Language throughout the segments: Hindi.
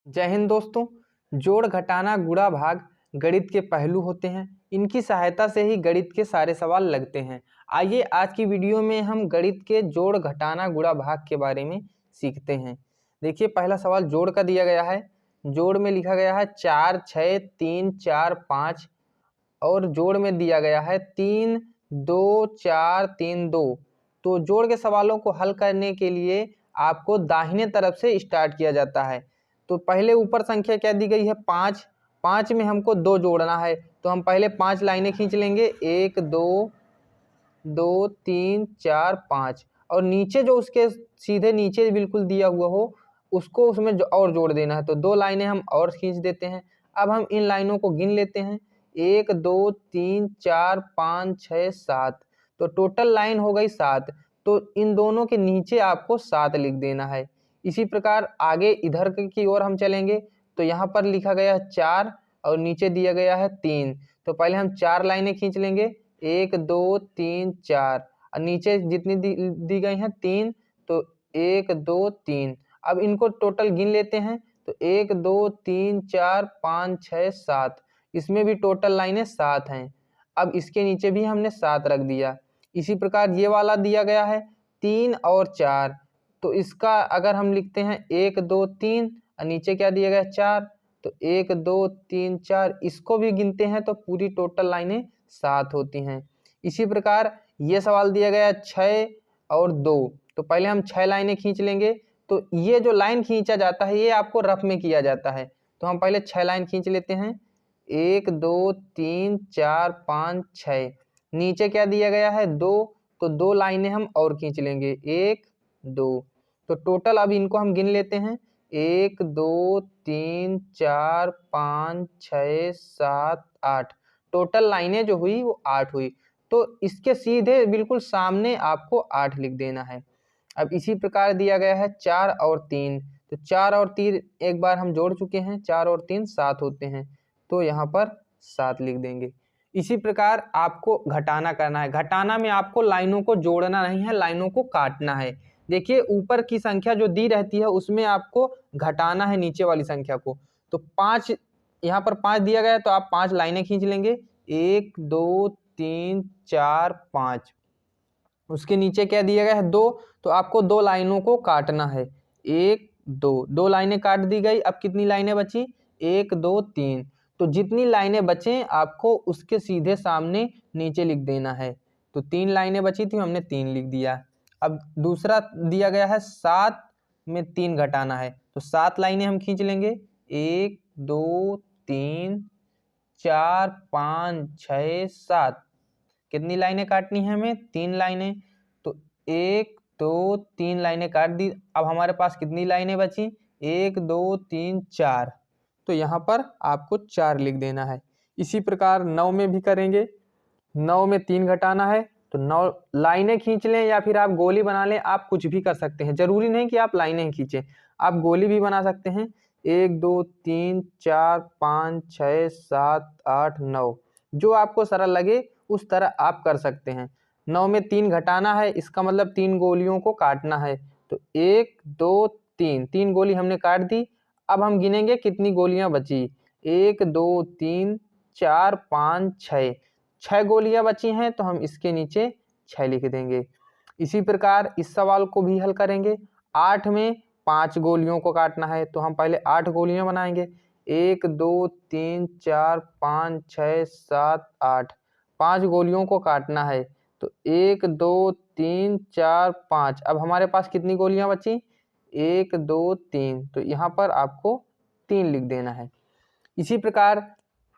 जय हिंद दोस्तों। जोड़ घटाना गुणा भाग गणित के पहलू होते हैं। इनकी सहायता से ही गणित के सारे सवाल लगते हैं। आइए आज की वीडियो में हम गणित के जोड़ घटाना गुणा भाग के बारे में सीखते हैं। देखिए पहला सवाल जोड़ का दिया गया है। जोड़ में लिखा गया है 4 6 3 4 5 और जोड़ में दिया गया है 3 2 4 3 2। तो जोड़ के सवालों को हल करने के लिए आपको दाहिने तरफ से स्टार्ट किया जाता है। तो पहले ऊपर संख्या क्या दी गई है 5। 5 में हमको 2 जोड़ना है, तो हम पहले 5 लाइनें खींच लेंगे, 1 2 2 3 4 5। और नीचे जो उसके सीधे नीचे बिल्कुल दिया हुआ हो उसको उसमें और जोड़ देना है, तो 2 लाइनें हम और खींच देते हैं। अब हम इन लाइनों को गिन लेते हैं, 1 2 3 4 5 6 7। तो टोटल लाइन हो गई 7। तो इन दोनों के नीचे आपको 7 लिख देना है। इसी प्रकार आगे इधर की ओर हम चलेंगे, तो यहाँ पर लिखा गया है 4 और नीचे दिया गया है 3। तो पहले हम 4 लाइनें खींच लेंगे, 1 2 3 4 और नीचे जितनी दी गई हैं 3, तो 1 2 3। अब इनको टोटल गिन लेते हैं, तो 1 2 3 4 5 6 7। इसमें भी टोटल लाइनें 7 हैं। अब इसके नीचे भी हमने 7 रख दिया। इसी प्रकार ये वाला दिया गया है 3 और 4। तो इसका अगर हम लिखते हैं 1 2 3 और नीचे क्या दिया गया 4, तो 1 2 3 4। इसको भी गिनते हैं तो पूरी टोटल लाइनें 7 होती हैं। इसी प्रकार ये सवाल दिया गया 6 और 2। तो पहले हम 6 लाइनें खींच लेंगे। तो ये जो लाइन खींचा जाता है ये आपको रफ में किया जाता है, तो हम पहले 6 लाइन खींच लेते हैं, 1 2 3 4 5 6। नीचे क्या दिया गया है 2, तो 2 लाइनें हम और खींच लेंगे, 1 2। तो टोटल अब इनको हम गिन लेते हैं, 1 2 3 4 5 6 7 8। टोटल लाइनें जो हुई वो 8 हुई। तो इसके सीधे बिल्कुल सामने आपको 8 लिख देना है। अब इसी प्रकार दिया गया है 4 और 3। तो 4 और 3 एक बार हम जोड़ चुके हैं, 4 और 3 7 होते हैं, तो यहाँ पर 7 लिख देंगे। इसी प्रकार आपको घटाना करना है। घटाना में आपको लाइनों को जोड़ना नहीं है, लाइनों को काटना है। देखिए ऊपर की संख्या जो दी रहती है उसमें आपको घटाना है नीचे वाली संख्या को। तो 5 यहाँ पर 5 दिया गया है, तो आप 5 लाइनें खींच लेंगे, 1 2 3 4 5। उसके नीचे क्या दिया गया है 2, तो आपको 2 लाइनों को काटना है, 1 2। 2 लाइनें काट दी गई। अब कितनी लाइनें बची, 1 2 3। तो जितनी लाइनें बचें आपको उसके सीधे सामने नीचे लिख देना है। तो 3 लाइनें बची थी, हमने 3 लिख दिया। अब दूसरा दिया गया है 7 में 3 घटाना है, तो 7 लाइनें हम खींच लेंगे, 1 2 3 4 5 6 7। कितनी लाइनें काटनी है हमें, 3 लाइनें। तो 1 2 3 लाइनें काट दी। अब हमारे पास कितनी लाइनें बची, 1 2 3 4। तो यहाँ पर आपको 4 लिख देना है। इसी प्रकार 9 में भी करेंगे। 9 में 3 घटाना है, तो 9 लाइनें खींच लें या फिर आप गोली बना लें, आप कुछ भी कर सकते हैं। जरूरी नहीं कि आप लाइनें खींचें, आप गोली भी बना सकते हैं। 1 2 3 4 5 6 7 8 9, जो आपको सरल लगे उस तरह आप कर सकते हैं। 9 में 3 घटाना है, इसका मतलब 3 गोलियों को काटना है। तो 1 2 3, 3 गोली हमने काट दी। अब हम गिनेंगे कितनी गोलियां बची, 1 2 3 4 5 6। 6 गोलियां बची हैं, तो हम इसके नीचे 6 लिख देंगे। इसी प्रकार इस सवाल को भी हल करेंगे। 8 में 5 गोलियों को काटना है, तो हम पहले 8 गोलियां बनाएंगे, 1 2 3 4 5 6 7 8। 5 गोलियों को काटना है, तो 1 2 3 4 5। अब हमारे पास कितनी गोलियां बची, 1 2 3। तो यहाँ पर आपको 3 लिख देना है। इसी प्रकार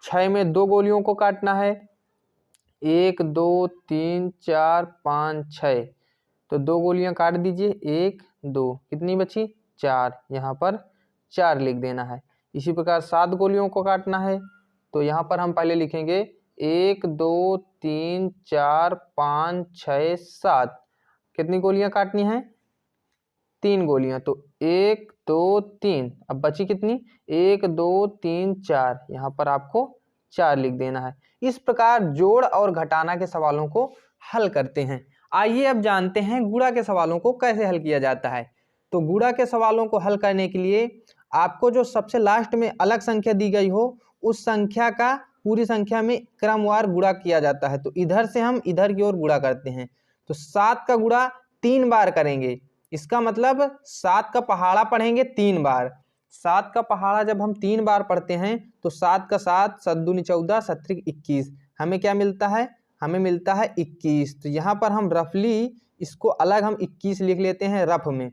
6 में 2 गोलियों को काटना है, 1 2 3 4 5 6। तो 2 गोलियां काट दीजिए, 1 2। कितनी बची, 4। यहाँ पर 4 लिख देना है। इसी प्रकार 7 गोलियों को काटना है, तो यहाँ पर हम पहले लिखेंगे 1 2 3 4 5 6 7। कितनी गोलियां काटनी है, 3 गोलियां। तो 1 2 3। अब बची कितनी, 1 2 3 4। यहाँ पर आपको 4 लिख देना है। इस प्रकार जोड़ और घटाना के सवालों को हल करते हैं। आइए अब जानते हैं गुणा के सवालों को कैसे हल किया जाता है। तो गुणा के सवालों को हल करने के लिए आपको जो सबसे लास्ट में अलग संख्या दी गई हो उस संख्या का पूरी संख्या में क्रमवार गुणा किया जाता है। तो इधर से हम इधर की ओर गुणा करते हैं। तो 7 का गुणा 3 बार करेंगे, इसका मतलब 7 का पहाड़ा पढ़ेंगे 3 बार। 7 का पहाड़ा जब हम 3 बार पढ़ते हैं तो 7 का 7, 7 दूनी 14, 7 त्रिक 21, हमें क्या मिलता है? हमें मिलता है 21। तो यहाँ पर हम रफली इसको अलग हम 21 लिख लेते हैं रफ में।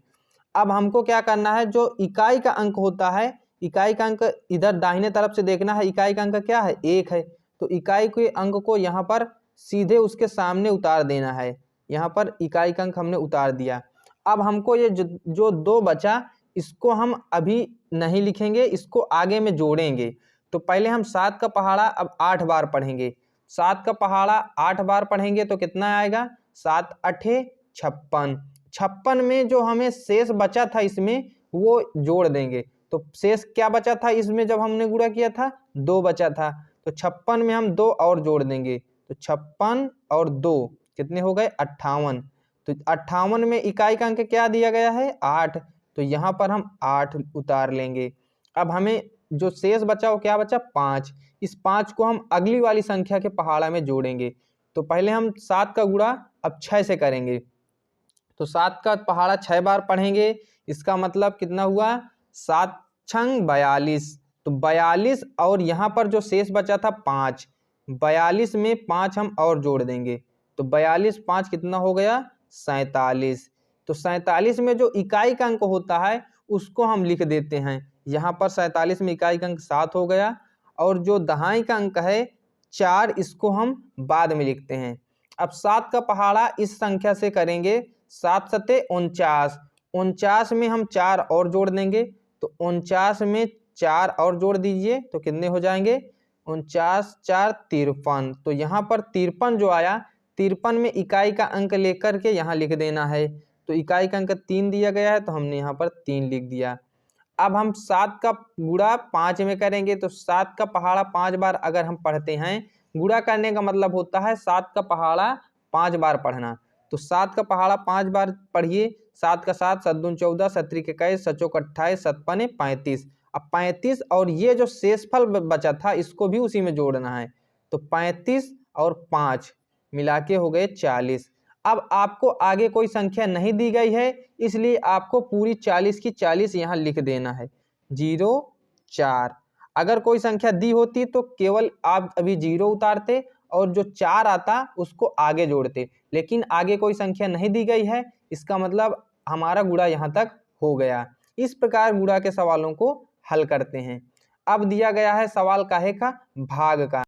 अब हमको क्या करना है, जो इकाई का अंक होता है, इकाई का अंक इधर दाहिने तरफ से देखना है। इकाई का अंक क्या है? 1 है। तो इकाई के अंक को यहाँ पर सीधे उसके सामने उतार देना है। यहाँ पर इकाई का अंक हमने उतार दिया। अब हमको ये जो 2 बचा इसको हम अभी नहीं लिखेंगे, इसको आगे में जोड़ेंगे। तो पहले हम 7 का पहाड़ा अब 8 बार पढ़ेंगे। 7 का पहाड़ा 8 बार पढ़ेंगे तो कितना आएगा? 7 अठे 56। 56 में जो हमें शेष बचा था इसमें वो जोड़ देंगे। तो शेष क्या बचा था इसमें जब हमने गुणा किया था? 2 बचा था। तो 56 में हम 2 और जोड़ देंगे। तो 56 और 2 कितने हो गए? 58। तो 58 में इकाई का अंक क्या दिया गया है? 8। तो यहाँ पर हम 8 उतार लेंगे। अब हमें जो शेष बचा वो क्या बचा? 5। इस 5 को हम अगली वाली संख्या के पहाड़ा में जोड़ेंगे। तो पहले हम 7 का गुणा अब 6 से करेंगे। तो 7 का पहाड़ा 6 बार पढ़ेंगे, इसका मतलब कितना हुआ? 7 छंग 42। तो 42 और यहाँ पर जो शेष बचा था 5, 42 में 5 हम और जोड़ देंगे। तो 42 5 कितना हो गया? 47। तो 47 में जो इकाई का अंक होता है उसको हम लिख देते हैं। यहाँ पर 47 में इकाई का अंक 7 हो गया और जो दहाई का अंक है 4, इसको हम बाद में लिखते हैं। अब 7 का पहाड़ा इस संख्या से करेंगे। 7 सते 49। 49 में हम 4 और जोड़ देंगे। तो 49 में 4 और जोड़ दीजिए तो कितने हो जाएंगे? 49 4 53। तो यहाँ पर 53 जो आया, 53 में इकाई का अंक लेकर के यहाँ लिख देना है। तो इकाई का अंक 3 दिया गया है तो हमने यहाँ पर 3 लिख दिया। अब हम 7 का गुणा 5 में करेंगे। तो 7 का पहाड़ा 5 बार अगर हम पढ़ते हैं, गुणा करने का मतलब होता है 7 का पहाड़ा 5 बार पढ़ना। तो 7 का पहाड़ा 5 बार पढ़िए। 7 का 7, 7 दूनी 14, 7 त्रिक 21, 7 चौक 28, 7 पने 35। अब 35 और ये जो शेषफल बचा था इसको भी उसी में जोड़ना है। तो 35 और 5 मिला के हो गए 40। अब आपको आगे कोई संख्या नहीं दी गई है, इसलिए आपको पूरी 40 की 40 यहाँ लिख देना है। 0 4। अगर कोई संख्या दी होती तो केवल आप अभी 0 उतारते और जो 4 आता उसको आगे जोड़ते, लेकिन आगे कोई संख्या नहीं दी गई है, इसका मतलब हमारा गुणा यहाँ तक हो गया। इस प्रकार गुणा के सवालों को हल करते हैं। अब दिया गया है सवाल काहे का? भाग का।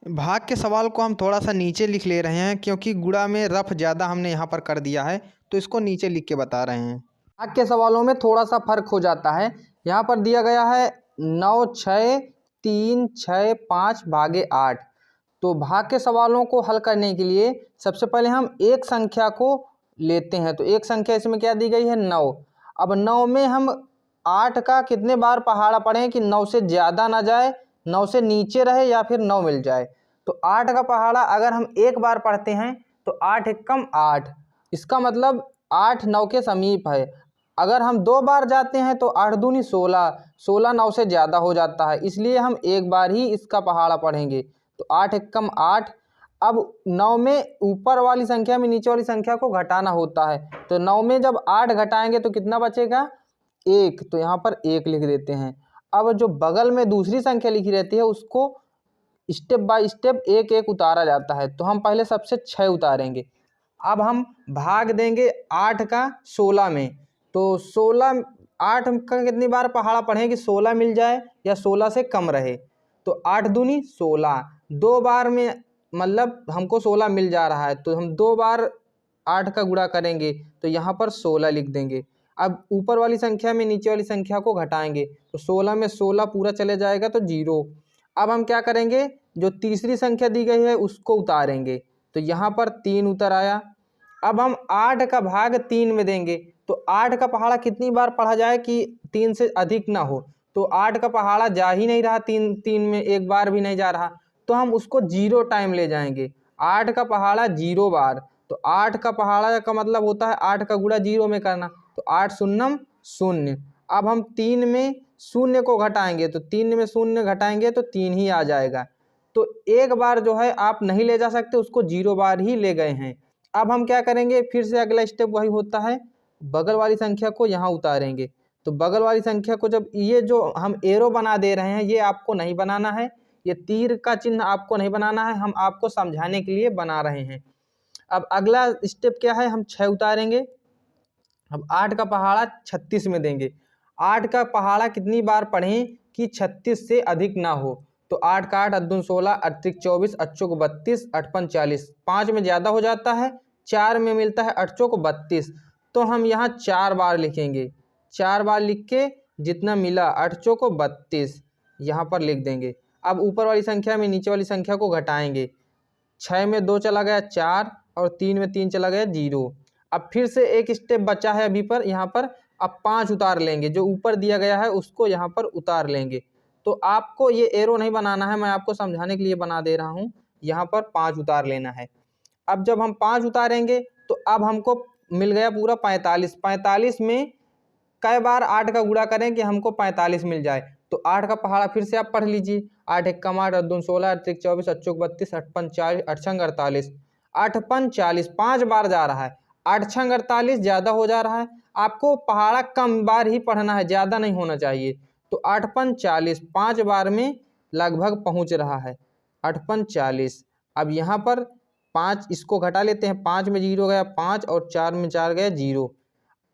भाग के सवाल को हम थोड़ा सा नीचे लिख ले रहे हैं क्योंकि गुणा में रफ ज़्यादा हमने यहाँ पर कर दिया है, तो इसको नीचे लिख के बता रहे हैं। भाग के सवालों में थोड़ा सा फर्क हो जाता है। यहाँ पर दिया गया है 9 6 3 6 5 भागे 8। तो भाग के सवालों को हल करने के लिए सबसे पहले हम एक संख्या को लेते हैं। तो एक संख्या इसमें क्या दी गई है? 9। अब 9 में हम 8 का कितने बार पहाड़ा पढ़ें कि 9 से ज़्यादा ना जाए, 9 से नीचे रहे या फिर 9 मिल जाए। तो 8 का पहाड़ा अगर हम एक बार पढ़ते हैं तो 8 एकम 8, इसका मतलब 8 9 के समीप है। अगर हम 2 बार जाते हैं तो 8 दूनी 16, 16 9 से ज़्यादा हो जाता है, इसलिए हम एक बार ही इसका पहाड़ा पढ़ेंगे। तो 8 एकम 8। अब 9 में ऊपर वाली संख्या में नीचे वाली संख्या को घटाना होता है। तो 9 में जब 8 घटाएंगे तो कितना बचेगा? 1। तो यहाँ पर 1 लिख देते हैं। अब जो बगल में दूसरी संख्या लिखी रहती है उसको स्टेप बाय स्टेप एक एक उतारा जाता है। तो हम पहले सबसे 6 उतारेंगे। अब हम भाग देंगे 8 का 16 में। तो 16 8 का कितनी बार पहाड़ा पढ़ें कि 16 मिल जाए या 16 से कम रहे। तो 8 दूनी 16, 2 बार में मतलब हमको 16 मिल जा रहा है तो हम 2 बार 8 का गुणा करेंगे तो यहाँ पर 16 लिख देंगे। अब ऊपर वाली संख्या में नीचे वाली संख्या को घटाएंगे तो 16 में 16 पूरा चले जाएगा तो 0। अब हम क्या करेंगे? जो तीसरी संख्या दी गई है उसको उतारेंगे। तो यहाँ पर 3 उतर आया। अब हम 8 का भाग 3 में देंगे। तो 8 का पहाड़ा कितनी बार पढ़ा जाए कि 3 से अधिक ना हो। तो 8 का पहाड़ा जा ही नहीं रहा, 3 में एक बार भी नहीं जा रहा, तो हम उसको 0 टाइम ले जाएंगे। 8 का पहाड़ा 0 बार। तो 8 का पहाड़ा का मतलब होता है 8 का गुणा 0 में करना। तो 8 शून्यम 0। अब हम 3 में शून्य को घटाएंगे तो 3 में शून्य घटाएंगे तो 3 ही आ जाएगा। तो एक बार जो है आप नहीं ले जा सकते, उसको 0 बार ही ले गए हैं। अब हम क्या करेंगे, फिर से अगला स्टेप वही होता है, बगल वाली संख्या को यहाँ उतारेंगे। तो बगल वाली संख्या को जब ये जो हम एरो बना दे रहे हैं ये आपको नहीं बनाना है, ये तीर का चिन्ह आपको नहीं बनाना है, हम आपको समझाने के लिए बना रहे हैं। अब अगला स्टेप क्या है, हम 6 उतारेंगे। अब 8 का पहाड़ा 36 में देंगे। 8 का पहाड़ा कितनी बार पढ़ें कि 36 से अधिक ना हो। तो 8 का 8 अद्दुन 16 अट्ठिक 24 अच्छोक 32 अठपन 40। 5 में ज़्यादा हो जाता है, 4 में मिलता है अठचोक 32। तो हम यहाँ 4 बार लिखेंगे, 4 बार लिख के जितना मिला अठचोक 32 यहाँ पर लिख देंगे। अब ऊपर वाली संख्या में नीचे वाली संख्या को घटाएंगे। 6 में 2 चला गया 4 और 3 में 3 चला गया 0। अब फिर से एक स्टेप बचा है अभी पर, यहाँ पर अब 5 उतार लेंगे, जो ऊपर दिया गया है उसको यहाँ पर उतार लेंगे। तो आपको ये एरो नहीं बनाना है, मैं आपको समझाने के लिए बना दे रहा हूँ। यहाँ पर 5 उतार लेना है। अब जब हम 5 उतारेंगे तो अब हमको मिल गया पूरा 45। 45 में कई बार 8 का गुणा करें कि हमको 45 मिल जाए। तो 8 का पहाड़ा फिर से आप पढ़ लीजिए, 8 एक कम 8 अद्दुन 16 अट्ठिक 24 अच्छोक 32 अठपन 40 अठछंग 48 अठपन 40। 5 बार जा रहा है, अठछंग 48 ज़्यादा हो जा रहा है, आपको पहाड़ा कम बार ही पढ़ना है, ज़्यादा नहीं होना चाहिए। तो अठपन 40 5 बार में लगभग पहुँच रहा है, अठपन 40। अब यहाँ पर 5 इसको घटा लेते हैं, 5 में 0 गया 5 और 4 में 4 गया 0।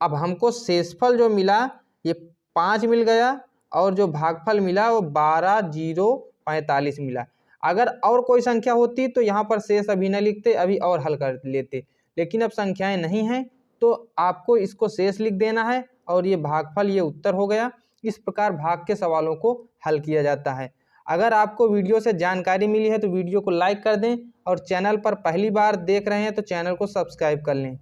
अब हमको शेषफल जो मिला ये 5 मिल गया और जो भागफल मिला वो 12,045 मिला। अगर और कोई संख्या होती तो यहाँ पर शेष अभी न लिखते, अभी और हल कर लेते, लेकिन अब संख्याएं नहीं हैं तो आपको इसको शेष लिख देना है और ये भागफल ये उत्तर हो गया। इस प्रकार भाग के सवालों को हल किया जाता है। अगर आपको वीडियो से जानकारी मिली है तो वीडियो को लाइक कर दें और चैनल पर पहली बार देख रहे हैं तो चैनल को सब्सक्राइब कर लें।